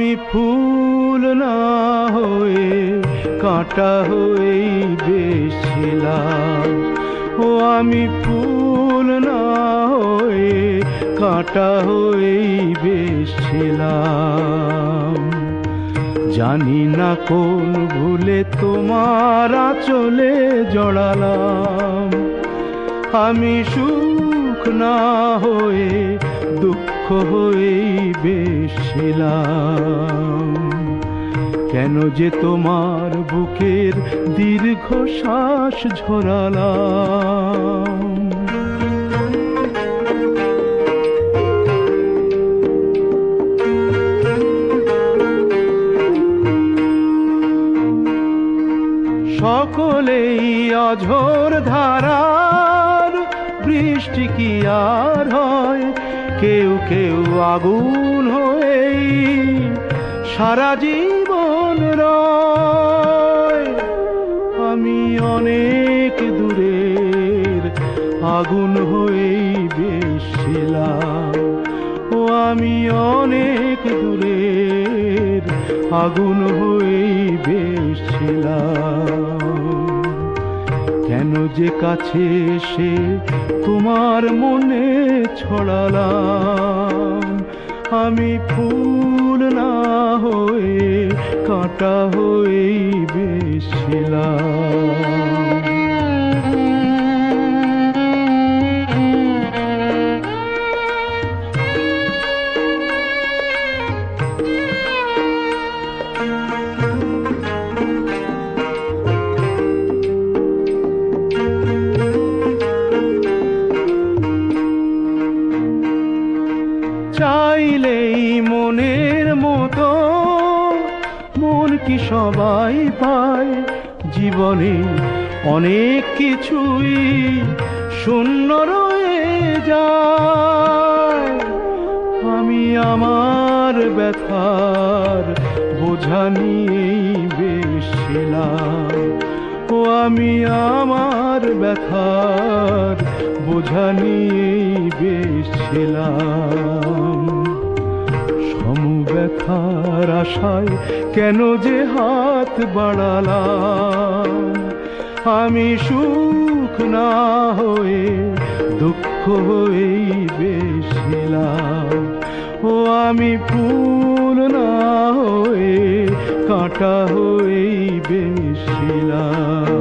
আমি ফুল না হয়ে কাঁটা হয়েই বেশিলাম। ও আমি ফুল না হয়ে কাঁটা হয়েই বেশিলাম। জানি না কোন ভুলে তোমার আঁচলে জড়ালাম। আমি সুখ না হয়ে দুঃখ হয়েই বেশিলাম। কেন যে তোমার বুকের দীর্ঘ শ্বাস ঝরালাম। সকলেই অঝোর ধারার বৃষ্টি কি আর হয়, কেউ কেউ আগুন হয়েই সারা জীবন রয়। আমি অনেক দূরের আগুন হয়েই বেশিলাম। ও আমি অনেক দূরের আগুন হয়েই বেশিলাম। কেন যে কাছে এসে তোমার মনে ছড়ালাম। আমি ফুল না হয়ে কাঁটা হয়েই বেশিলাম। চাইলেই মনের মতো মন কি সবাই পায়। জীবনে অনেক কিছুই শূন্য রয়ে যায়। আমি আমার ব্যথার বোঝা নিয়েই বেশিলাম। ও আমি আমার ব্যথার বোঝা নিয়েই বেশিলাম। সমব্যথার আশায় কেন যে হাত বাড়ালাম। আমি সুখ না হয়ে দুঃখ হয়েই বেশিলাম। ও আমি ফুল না হয়ে কাঁটা হয়েই বেশিলাম।